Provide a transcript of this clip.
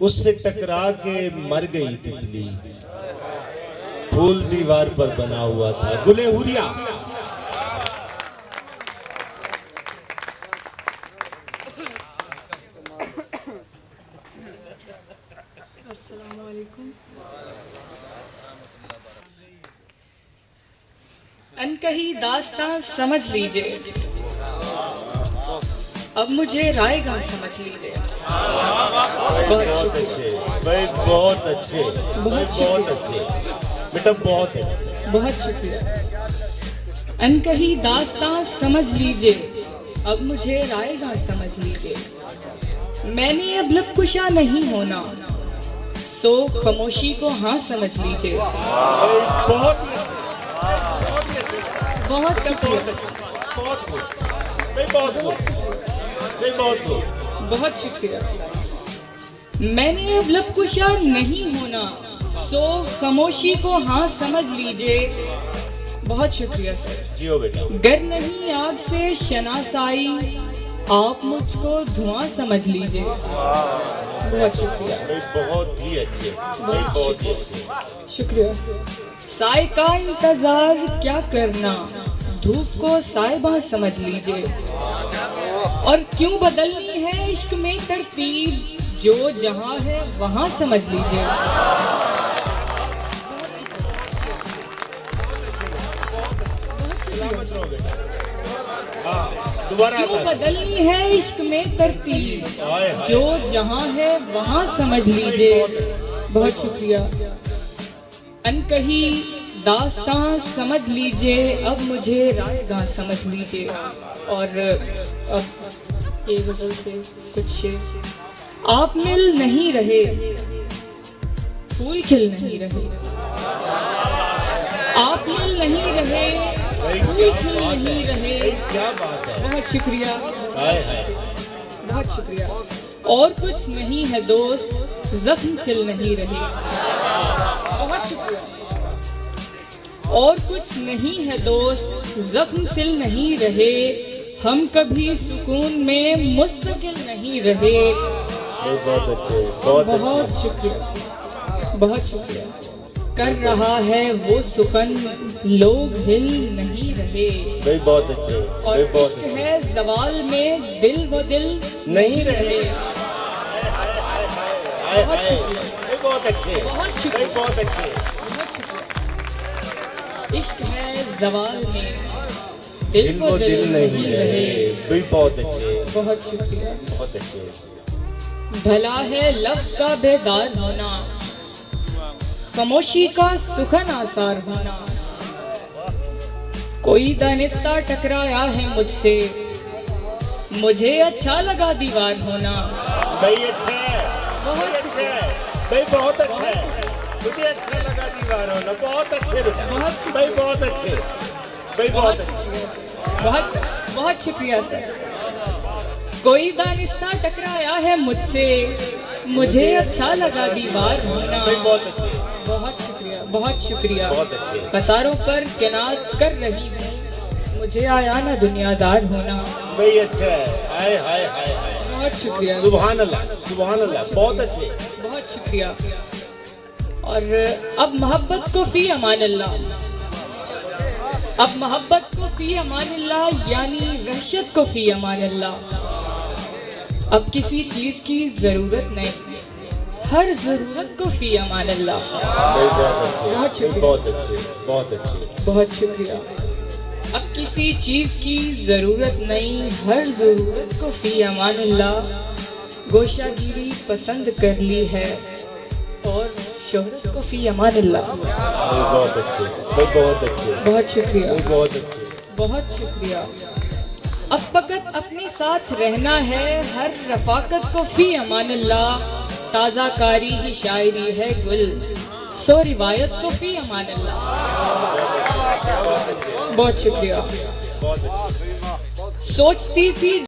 उससे टकरा के मर गई तितली, फूल दीवार पर बना हुआ था गुले हुरिया। अस्सलाम वालेकुम। अनकही दास्तां समझ लीजिए, अब मुझे रायगा समझ लीजिए। बहुत अच्छे भाई, बहुत अच्छे, बहुत अच्छे बेटा, बहुत अच्छे, बहुत शुक्रिया। अनकही दास्तां समझ लीजिए, अब मुझे रायगा समझ लीजिए। मैंने अब लब कुशा नहीं होना, सो खामोशी को हाँ समझ लीजिए। बहुत ही अच्छे, बहुत बहुत अच्छे, बहुत खूब भाई, बहुत खूब भाई, बहुत खूब। बहुत शुक्रिया। मैंने अब लब कुशा नहीं होना, सो खामोशी को हाँ समझ लीजिए। बहुत शुक्रिया सर। जियो बेटा। गर नहीं आग से शनासाई, आप मुझको धुआं समझ लीजिए। बहुत शुक्रिया भाई, बहुत ही अच्छे भाई, बहुत ही अच्छे। शुक्रिया। साए का इंतजार क्या करना, धूप को साइबा समझ लीजिए। और क्यों बदलनी है इश्क में तरतीब, जो जहां है वहां समझ लीजिए। दोबारा क्यों बदलनी है इश्क में तरतीब, जो जहां है वहां समझ लीजिए। बहुत शुक्रिया। अनकही दास्तां समझ लीजिए, अब मुझे रायगा समझ लीजिए। और अब ये गजल से कुछ शेर। आप मिल नहीं रहे, फूल खिल नहीं रहे। आप मिल नहीं रहे, फूल खिल नहीं रहे। क्या बात है, बहुत शुक्रिया, हाय हाय। बहुत शुक्रिया। और कुछ नहीं है दोस्त, जख्म सिल नहीं रहे। बहुत शुक्रिया। और कुछ नहीं है दोस्त, जख्म सिल नहीं रहे। हम कभी सुकून में मुस्तकिल नहीं रहे। बहुत अच्छे, बहुत बहुत अच्छे। शुक्रिया, बहुत शुक्रिया। कर रहा है वो सुकन, लोग हिल नहीं रहे। भाई बहुत अच्छे और भाई, बहुत इश्क अच्छे। है जवाल में दिल वो दिल नहीं रहे। हाय बहुत हाय शुक्रिया। भाई, बहुत अच्छे बहुत भाई, शुक्रिया, बहुत अच्छे। बहुत शुक्रिया। इश्क है जवाल में दिल दिल वो वो दिल दिल नहीं रहे भाई, बहुत अच्छे, बहुत शुक्रिया। बहुत अच्छे। भला है लफ्ज का बेदार होना, खामोशी का सुखन आसार होना। कोई दानिस्ता टकराया है मुझसे, मुझे अच्छा लगा दीवार होना। भाई अच्छा है, बहुत अच्छा है भाई, बहुत अच्छा है, मुझे अच्छा लगा दीवार होना। बहुत अच्छे बेटा, बहुत भाई, बहुत अच्छे भाई, बहुत अच्छे। बहुत बहुत शुक्रिया सर। कोई दानिस्ता टकराया है मुझसे, मुझे अच्छा लगा दीवार होना। भाई बहुत अच्छे, बहुत शुक्रिया, बहुत शुक्रिया। बहुत अच्छे। कसारों पर किनात कर रही हूँ, मुझे आया ना दुनियादार होना। भाई अच्छा है, हाय हाय हाय हाय। बहुत शुक्रिया, सुभान अल्लाह, सुभान अल्लाह, बहुत अच्छे। बहुत शुक्रिया। और अब मोहब्बत को फी अमान अल्लाह, अब मोहब्बत को फी अमान अल्लाह, यानी वहशत को फी अमान अल्लाह। अब किसी चीज की जरूरत नहीं, हर जरूरत को फी अमान अल्लाह। भाई बहुत अच्छे, बहुत शुक्रिया। बहुत अच्छे, बहुत अच्छे। बहुत शुक्रिया। अब किसी चीज की जरूरत नहीं, हर जरूरत को फी अमान अल्लाह। गोशागिरी पसंद कर ली है, और शोहरत को फी अमान अल्लाह। भाई बहुत अच्छे भाई, बहुत अच्छे बहुत शुक्रिया, भाई, बहुत अच्छे। बहुत शुक्रिया। अब फकत अपने साथ रहना है, हर रफाकत को फी अमान अल्लाह। ताज़ा कारी ही शायरी है गुल, सो रिवायत को फी अमान अल्लाह। बहुत शुक्रिया। बहुत अच्छे। सोचती थी